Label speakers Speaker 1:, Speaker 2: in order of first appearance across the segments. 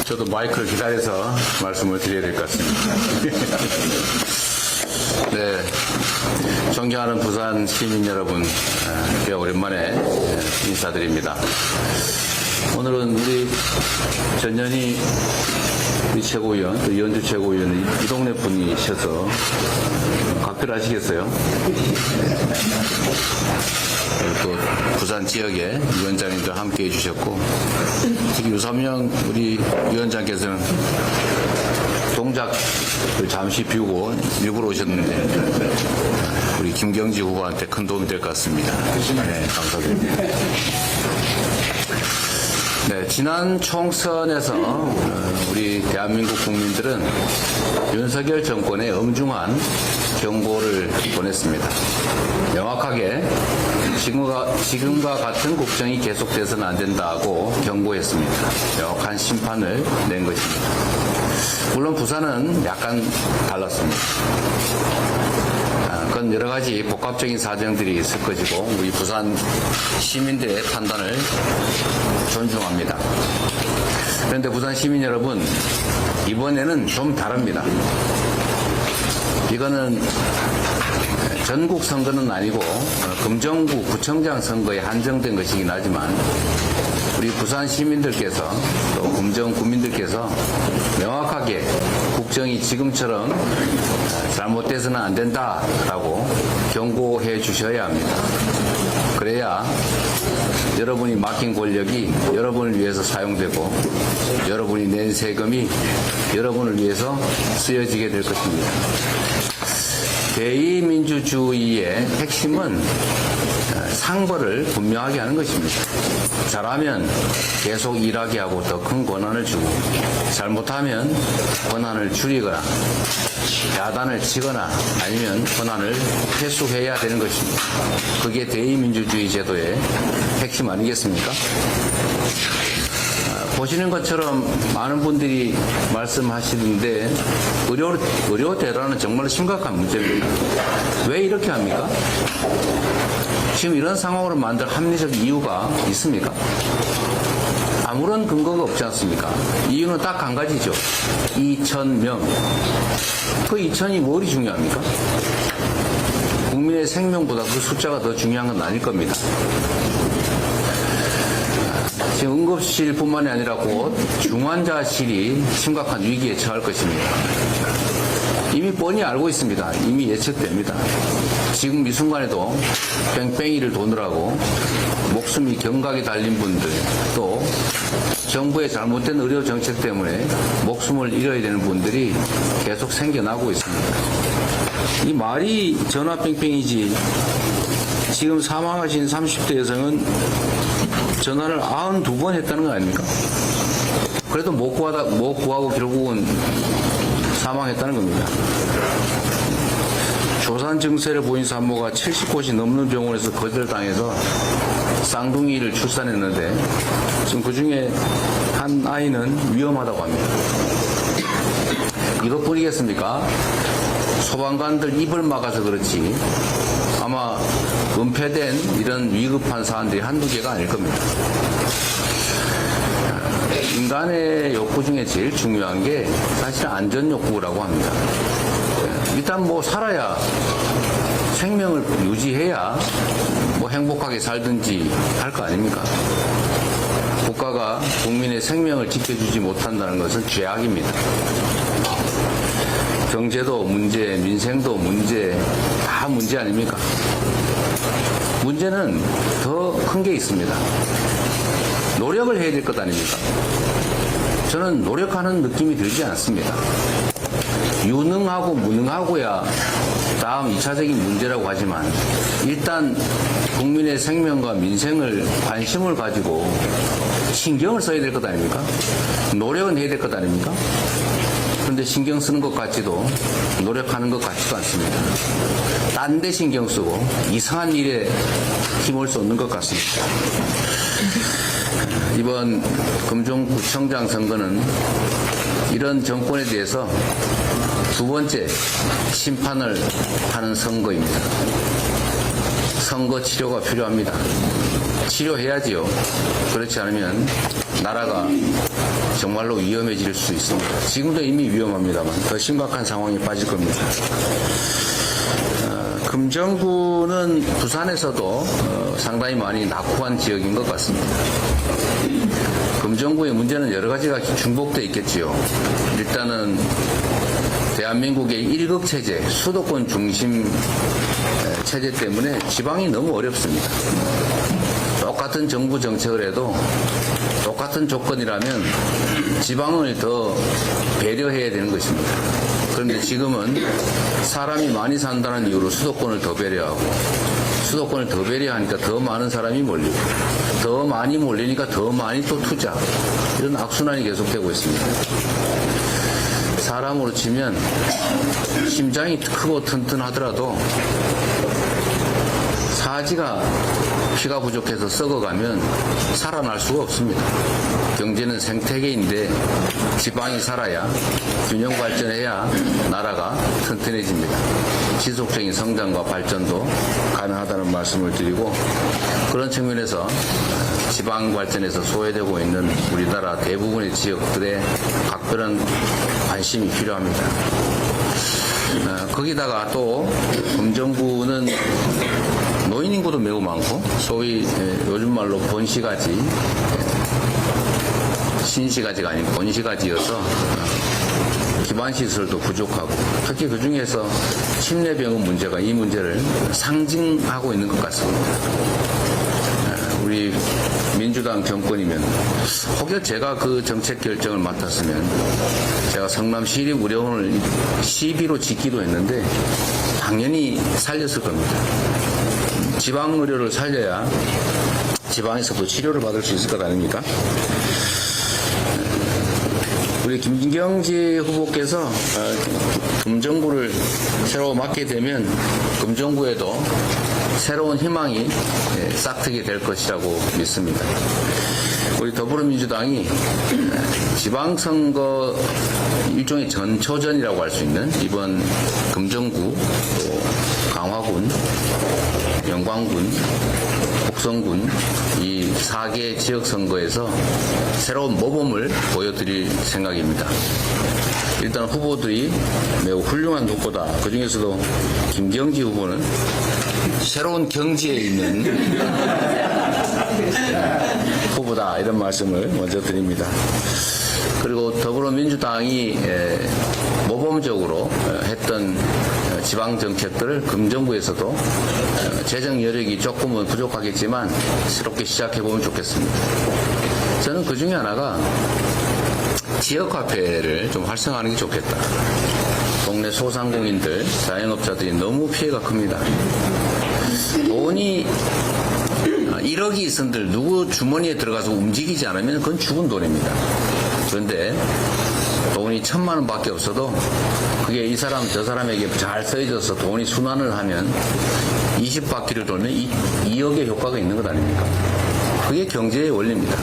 Speaker 1: 저도 마이크를 기다려서 말씀을 드려야 될 것 같습니다. 네, 존경하는 부산 시민 여러분, 꽤 오랜만에 인사드립니다. 오늘은 우리 전현희 우리 최고위원, 또 이현주 최고위원이 이 동네 분이셔서 각별하시겠어요? 또 부산 지역의 위원장님들 함께 해주셨고, 특히 유삼영 우리 위원장께서는 동작을 잠시 비우고 일부러 오셨는데 우리 김경지 후보한테 큰 도움이 될 것 같습니다. 네, 감사드립니다. 네, 지난 총선에서 우리 대한민국 국민들은 윤석열 정권의 엄중한 경고를 보냈습니다. 명확하게 지금과 같은 국정이 계속돼서는 안 된다고 경고했습니다. 명확한 심판을 낸 것입니다. 물론 부산은 약간 달랐습니다. 그건 여러 가지 복합적인 사정들이 있을 것이고 우리 부산 시민들의 판단을 존중합니다. 그런데 부산 시민 여러분, 이번에는 좀 다릅니다. 이거는 전국 선거는 아니고 금정구 구청장 선거에 한정된 것이긴 하지만 우리 부산 시민들께서 또 금정 구민들께서 명확하게 국정이 지금처럼 잘못돼서는 안 된다라고 경고해 주셔야 합니다. 그래야 여러분이 맡긴 권력이 여러분을 위해서 사용되고 여러분이 낸 세금이 여러분을 위해서 쓰여지게 될 것입니다. 대의민주주의의 핵심은 상벌을 분명하게 하는 것입니다. 잘하면 계속 일하게 하고 더 큰 권한을 주고 잘못하면 권한을 줄이거나 야단을 치거나 아니면 권한을 회수해야 되는 것입니다. 그게 대의민주주의 제도의 핵심 아니겠습니까? 보시는 것처럼 많은 분들이 말씀하시는데 의료 대란은 정말 심각한 문제입니다. 왜 이렇게 합니까? 지금 이런 상황으로 만들 합리적 이유가 있습니까? 아무런 근거가 없지 않습니까? 이유는 딱 한 가지죠. 2,000명. 그 2,000이 뭘이 중요합니까? 국민의 생명보다 그 숫자가 더 중요한 건 아닐 겁니다. 지금 응급실뿐만이 아니라 곧 중환자실이 심각한 위기에 처할 것입니다. 이미 뻔히 알고 있습니다. 이미 예측됩니다. 지금 이 순간에도 뺑뺑이를 도느라고 목숨이 경각에 달린 분들, 또 정부의 잘못된 의료 정책 때문에 목숨을 잃어야 되는 분들이 계속 생겨나고 있습니다. 이 말이 전화 뺑뺑이지, 지금 사망하신 30대 여성은 전화를 92번 했다는 거 아닙니까? 그래도 못 구하고 결국은 사망했다는 겁니다. 조산 증세를 보인 산모가 70곳이 넘는 병원에서 거절당해서 쌍둥이를 출산했는데 지금 그 중에 한 아이는 위험하다고 합니다. 이것뿐이겠습니까? 소방관들 입을 막아서 그렇지 아마 은폐된 이런 위급한 사안들이 한두 개가 아닐 겁니다. 인간의 욕구 중에 제일 중요한 게 사실 안전 욕구라고 합니다. 일단 뭐 살아야, 생명을 유지해야 뭐 행복하게 살든지 할 거 아닙니까? 국가가 국민의 생명을 지켜주지 못한다는 것은 죄악입니다. 경제도 문제, 민생도 문제, 다 문제 아닙니까? 문제는 더 큰 게 있습니다. 노력을 해야 될 것 아닙니까? 저는 노력하는 느낌이 들지 않습니다. 유능하고 무능하고야 다음 2차적인 문제라고 하지만 일단 국민의 생명과 민생을 관심을 가지고 신경을 써야 될 것 아닙니까? 노력은 해야 될 것 아닙니까? 그런데 신경 쓰는 것 같지도 노력하는 것 같지도 않습니다. 딴 데 신경 쓰고 이상한 일에 힘을 쏟는 것 같습니다. 이번 금정구청장 선거는 이런 정권에 대해서 두 번째 심판을 하는 선거입니다. 선거 치료가 필요합니다. 치료해야지요. 그렇지 않으면 나라가 정말로 위험해질 수 있습니다. 지금도 이미 위험합니다만 더 심각한 상황에 빠질 겁니다. 금정구는 부산에서도 상당히 많이 낙후한 지역인 것 같습니다. 금정구의 문제는 여러 가지가 중복되어 있겠지요. 일단은 대한민국의 일극 체제, 수도권 중심 체제 때문에 지방이 너무 어렵습니다. 똑같은 정부 정책을 해도 똑같은 조건이라면 지방을 더 배려해야 되는 것입니다. 그런데 지금은 사람이 많이 산다는 이유로 수도권을 더 배려하고 수도권을 더 배려하니까 더 많은 사람이 몰리고 더 많이 몰리니까 더 많이 또 투자, 이런 악순환이 계속되고 있습니다. 사람으로 치면 심장이 크고 튼튼하더라도 사지가 피가 부족해서 썩어가면 살아날 수가 없습니다. 경제는 생태계인데 지방이 살아야, 균형 발전해야 나라가 튼튼해집니다. 지속적인 성장과 발전도 가능하다는 말씀을 드리고, 그런 측면에서 지방 발전에서 소외되고 있는 우리나라 대부분의 지역들의 각별한 관심이 필요합니다. 거기다가 또 금정구는 노인 인구도 매우 많고, 소위 요즘 말로 본시가지, 신시가지가 아닌 본시가지여서 기반시설도 부족하고, 특히 그 중에서 침례병원 문제가 이 문제를 상징하고 있는 것 같습니다. 우리 민주당 정권이면, 혹여 제가 그 정책 결정을 맡았으면 제가 성남시립의료원을 시비로 짓기도 했는데 당연히 살렸을 겁니다. 지방의료를 살려야 지방에서도 치료를 받을 수 있을 것 아닙니까? 우리 김경재 후보께서 금정구를 새로 맡게 되면 금정구에도 새로운 희망이 싹트게 될 것이라고 믿습니다. 우리 더불어민주당이 지방선거 일종의 전초전이라고 할 수 있는 이번 금정구, 또 강화군, 영광군, 곡성군 이 4개 지역선거에서 새로운 모범을 보여드릴 생각입니다. 일단 후보들이 매우 훌륭한 후보다. 그 중에서도 김경지 후보는 새로운 경지에 있는 후보다, 이런 말씀을 먼저 드립니다. 그리고 더불어민주당이 모범적으로 했던 지방 정책들을 금정구에서도 재정 여력이 조금은 부족하겠지만 새롭게 시작해보면 좋겠습니다. 저는 그 중에 하나가 지역화폐를 좀 활성화하는 게 좋겠다. 동네 소상공인들, 자영업자들이 너무 피해가 큽니다. 돈이 1억이 있은들 누구 주머니에 들어가서 움직이지 않으면 그건 죽은 돈입니다. 그런데 돈이 1,000만 원밖에 없어도 그게 이 사람 저 사람에게 잘 쓰여져서 돈이 순환을 하면 20바퀴를 돌면 2억의 효과가 있는 것 아닙니까? 그게 경제의 원리입니다.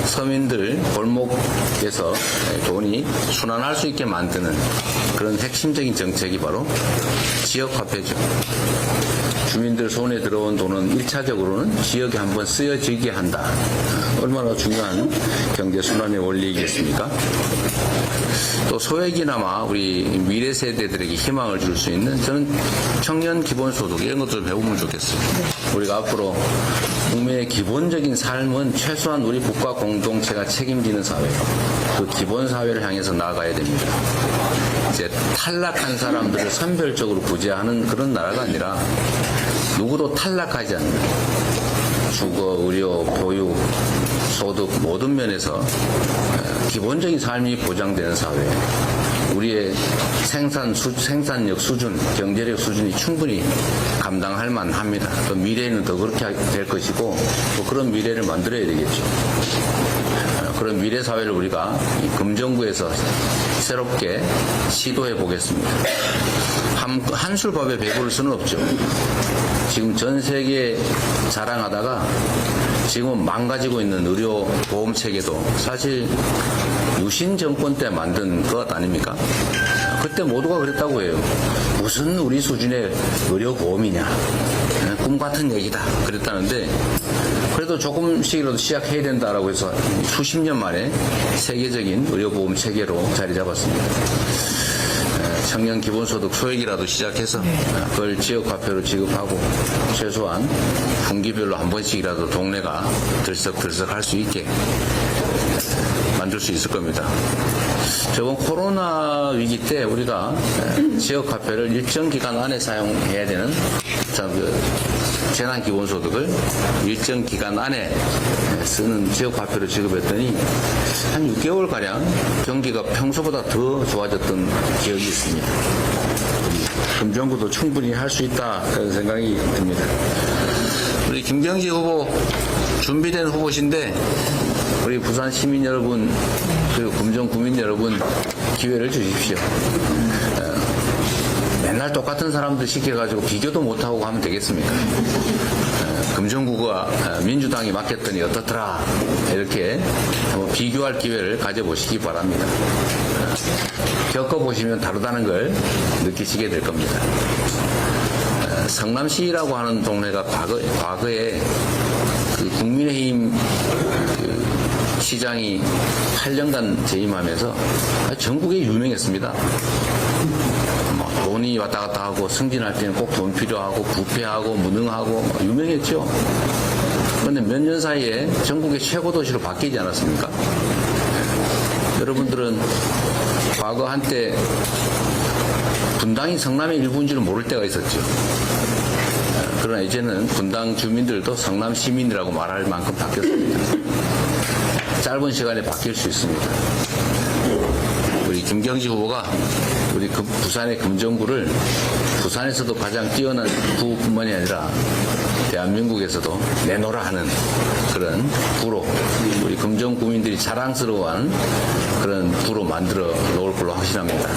Speaker 1: 서민들 골목에서 돈이 순환할 수 있게 만드는 그런 핵심적인 정책이 바로 지역화폐죠. 주민들 손에 들어온 돈은 1차적으로는 지역에 한번 쓰여지게 한다. 얼마나 중요한 경제 순환의 원리이겠습니까? 또 소액이나마 우리 미래 세대들에게 희망을 줄 수 있는, 저는 청년 기본소득 이런 것들을 배우면 좋겠어요. 우리가 앞으로 국민의 기본적인 삶은 최소한 우리 국가 공동체가 책임지는 사회, 그 기본 사회를 향해서 나아가야 됩니다. 이제 탈락한 사람들을 선별적으로 구제하는 그런 나라가 아니라 누구도 탈락하지 않는 주거, 의료, 보육, 소득 모든 면에서 기본적인 삶이 보장되는 사회, 우리의 생산력 수준, 경제력 수준이 충분히 감당할 만합니다. 또 미래에는 더 그렇게 될 것이고, 또 그런 미래를 만들어야 되겠죠. 그런 미래 사회를 우리가 이 금정구에서 새롭게 시도해 보겠습니다. 한술밥에 배부를 수는 없죠. 지금 전 세계 자랑하다가 지금은 망가지고 있는 의료 보험 체계도 사실 유신 정권 때 만든 것 아닙니까? 그때 모두가 그랬다고 해요. 무슨 우리 수준의 의료 보험이냐, 꿈 같은 얘기다 그랬다는데, 그래도 조금씩이라도 시작해야 된다라고 해서 수십 년 만에 세계적인 의료보험 체계로 자리 잡았습니다. 청년 기본소득 소액이라도 시작해서 그걸 지역화폐로 지급하고 최소한 분기별로 한 번씩이라도 동네가 들썩들썩 할 수 있게 만들 수 있을 겁니다. 저번 코로나 위기 때 우리가 지역화폐를 일정 기간 안에 사용해야 되는 재난기본소득을 일정 기간 안에 쓰는 지역화폐로 지급했더니 한 6개월가량 경기가 평소보다 더 좋아졌던 기억이 있습니다. 금정구도 충분히 할 수 있다 그런 생각이 듭니다. 우리 김경지 후보 준비된 후보신데 우리 부산 시민 여러분 그리고 금정 구민 여러분 기회를 주십시오. 맨날 똑같은 사람들 시켜가지고 비교도 못하고 하면 되겠습니까? 금정구가 민주당이 맡겼더니 어떻더라 이렇게 한번 비교할 기회를 가져보시기 바랍니다. 겪어보시면 다르다는 걸 느끼시게 될 겁니다. 성남시라고 하는 동네가 과거에 그 국민의힘 시장이 8년간 재임하면서 전국에 유명했습니다. 돈이 왔다 갔다 하고 승진할 때는 꼭 돈 필요하고 부패하고 무능하고 유명했죠. 그런데 몇 년 사이에 전국의 최고 도시로 바뀌지 않았습니까? 여러분들은 과거 한때 분당이 성남의 일부인 줄 모를 때가 있었죠. 그러나 이제는 분당 주민들도 성남 시민이라고 말할 만큼 바뀌었습니다. 짧은 시간에 바뀔 수 있습니다. 우리 김경지 후보가 우리 부산의 금정구를 부산에서도 가장 뛰어난 구뿐만이 아니라 대한민국에서도 내놓으라 하는 그런 구로 우리 금정구민들이 자랑스러워하는 그런 구로 만들어 놓을 걸로 확신합니다.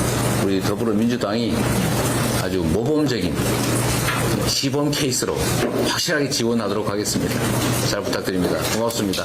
Speaker 1: 우리 더불어민주당이 아주 모범적인 시범 케이스로 확실하게 지원하도록 하겠습니다. 잘 부탁드립니다. 고맙습니다.